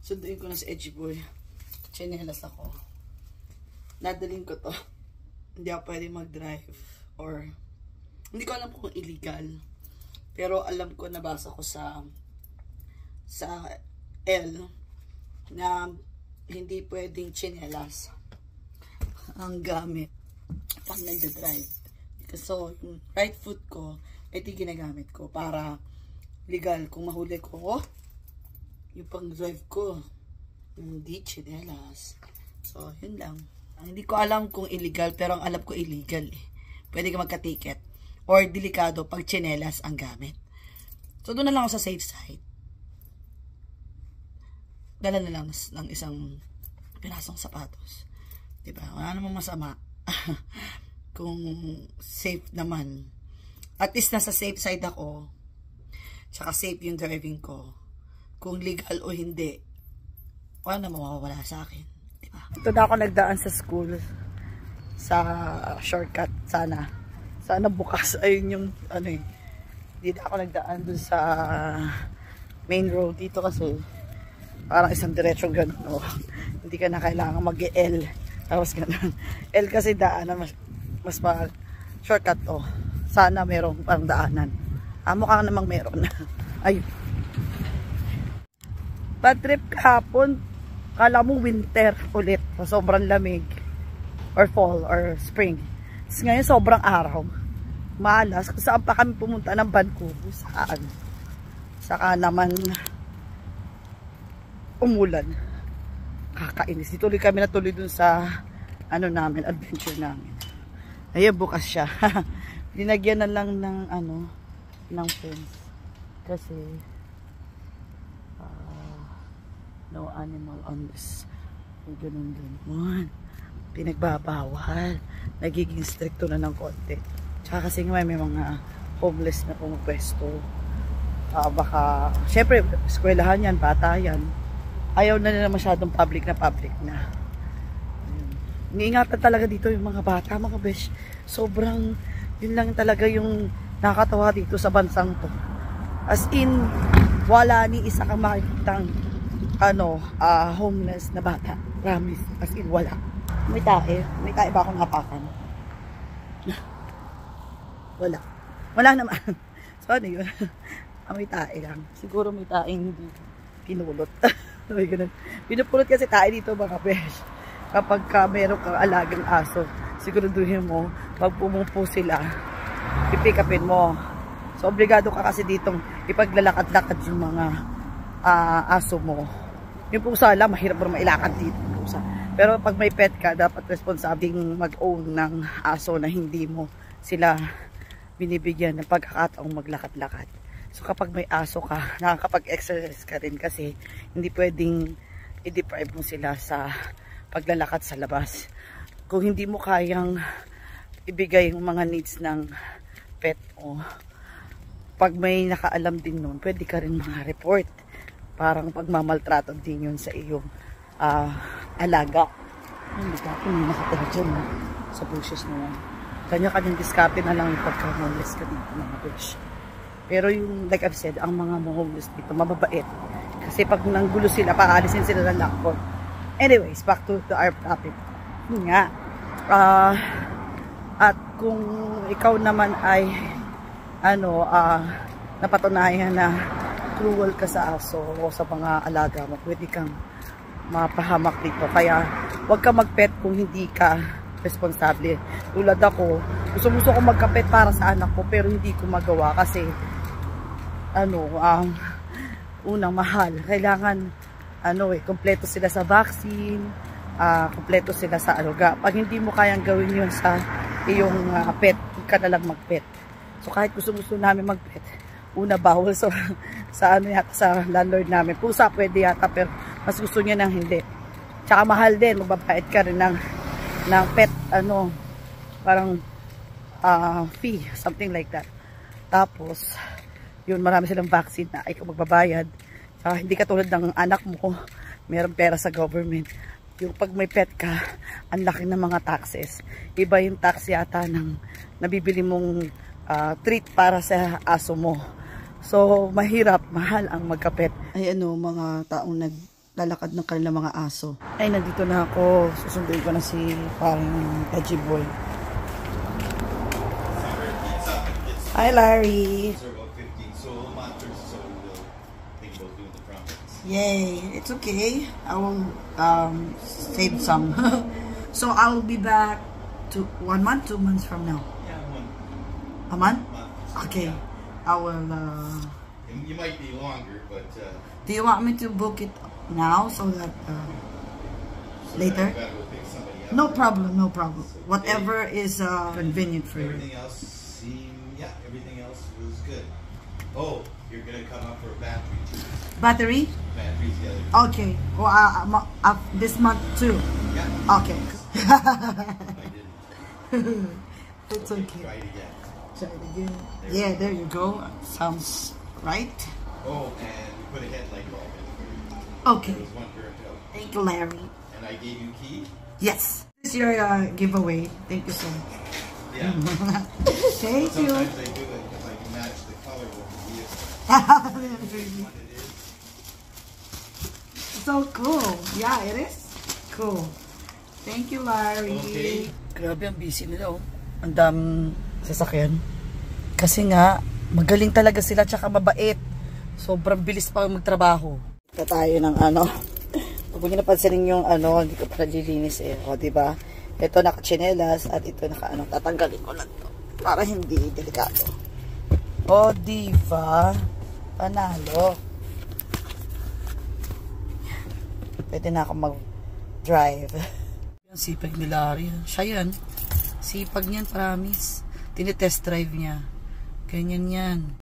Sunduin ko na si Edgy Boy. Chinelas ako. Nadalhin ko to. Hindi ako pwede mag-drive. Or, hindi ko alam kung illegal. Pero alam ko, nabasa ko sa L na hindi pwedeng chinelas ang gamit pag nagda-drive. So, yung right foot ko, ito ginagamit ko para legal. Kung mahuli ko, yung pang-drive ko, hindi chinelas. So, yun lang. Hindi ko alam kung illegal, pero ang alam ko illegal eh. Pwede ka magka-ticket. Or delikado pag chinelas ang gamit. So, doon na lang ako sa safe side. Dala na lang ng isang pirasong sapatos. Diba? Wala namang masama. Kung safe naman. At least nasa safe side ako. Tsaka safe yung driving ko. Kung legal o hindi, wala na mawawala sa akin. Diba? Ito na ako nagdaan sa school. Sa shortcut. Sana bukas. Ayun yung ano eh. Hindi na ako nagdaan dun sa main road dito kasi parang isang diretsyon ganun. Oh. Hindi ka na kailangan mag-L. Tapos ganun. L kasi daanan mas shortcut oh. Sana merong parang daanan. Mukha namang meron. Ayun. Bad trip kahapon. Kala mo winter ulit. So, sobrang lamig. Or fall or spring. Tapos ngayon sobrang araw. Malas. Saan pa kami pumunta ng Vancouver? Saan? Saka naman umulan. Kakainis. Dituloy kami natuloy dun sa ano namin, adventure namin. Ayun, bukas siya. Dinagyan na lang ng ano, ng fence. Kasi no animal on this. Ganun. Pinagbabawal. Nagiging stricto na ng konti. Tsaka kasi may mga homeless na pumapwesto. Baka, syempre, eskwelahan yan, bata yan. Ayaw na nila masyadong public na. Iniingatan talaga dito yung mga bata, mga besh. Sobrang, yun lang talaga yung nakakatawa dito sa bansang to. As in, wala ni isa kang makikitang homeless na bata. Promise. As in, wala. May tae ba akong napakan? Wala naman. So, ano yun? May tae lang. Siguro may taeng hindi pinulot. Pinupulot kasi tayo dito mga besh. Kapag meron kang alagang aso, siguraduhin mo, pag pumupo sila, pipikapin mo. So, obligado ka kasi ditong ipaglalakad-lakad yung mga aso mo. Yung pusa lang, mahirap mo mailakad dito. Pusa. Pero pag may pet ka, dapat responsabling mag-own ng aso na hindi mo sila binibigyan ng pagkakataong maglakad-lakad. So kapag may aso ka, nakakapag-exercise ka rin kasi hindi pwedeng i-deprive mo sila sa paglalakad sa labas. Kung hindi mo kayang ibigay yung mga needs ng pet mo, pag may nakaalam din nun, pwede ka rin mga report. Parang pagmamaltrato din yun sa iyong alaga. Hindi ka ako may nakatira dyan sa bushes na yan. Kanya-kanyang diskarte na lang yung pagka-homeless ka dito mga bush. Pero yung, like I've said, ang mga homeless dito, mababait. Kasi pag nanggulo sila, paalisin sila ng lockdown. Anyways, back to our topic. Yun nga. At kung ikaw naman ay, napatunayan na cruel ka sa aso o sa mga alaga mo, pwede kang mapahamak dito. Kaya, huwag ka mag-pet kung hindi ka responsable. Tulad ako, gusto ko magka-pet para sa anak ko, pero hindi ko magawa kasi unang mahal. Kailangan kompleto sila sa vaccine, kompleto sila sa alaga. Pag hindi mo kayang gawin yun sa iyong pet, huwag ka na lang mag-pet. So kahit gusto namin mag-pet, una bawal sa landlord namin. Pusa pwede yata, pero mas gusto niya nang hindi. Tsaka mahal din, magbabayad ka rin ng pet, parang fee, something like that. Tapos, yun, marami silang vaccine na ikaw magbabayad. Hindi katulad ng anak mo, mayroong pera sa government. Yung pag may pet ka, ang laki ng mga taxes. Iba yung tax yata ng nabibili mong treat para sa aso mo. So, mahirap, mahal ang magkapet. Ay mga taong lalakad ng kanilang mga aso. Ay, nandito na ako. Susunduin ko na si parang Edgy Boy. Hi, Larry. Yay, it's okay. I will save some. So I'll be back to 1 month, 2 months from now. Yeah, 1 A month? month. Okay. Yeah. I will. You might be longer, but Do you want me to book it now so that so later? I gotta go pick somebody up. No problem, no problem. Whatever is convenient for you. Everything else everything else was good. Oh, you're gonna come up for a battery too. Battery? Battery's the other. Okay. Well, this month too. Yeah. Okay. I didn't. It's okay. Try it again. Try it again. Yeah, there you go. Sounds right. Oh, and we put a headlight bulb in. Okay. There was one burnt out. Thank you, Larry. And I gave you key. Yes. This is your giveaway. Thank you so much. Yeah. Thank you. Sometimes I do it if I can match the color of the vehicle. What it is. So cool. Yeah, it is cool. Thank you, Larry. Okay. Grabe, ang busy nila, oh. Ang daming sasakyan. Kasi nga, magaling talaga sila, tsaka mabait. Sobrang bilis pa magtrabaho. Ito tayo ng ano. Huwag niyo napansinin yung ano, hindi ko pa nalilinis eh. O, diba? Ito naka-chinelas at ito naka-ano. Tatanggalin ko lang to para hindi delikado. O, diba? Panalo. Pwede na ako mag-drive. Yung sipag ni Larry. Siya yan. Sipag niyan, promise. Tinitest drive niya. Ganyan yan.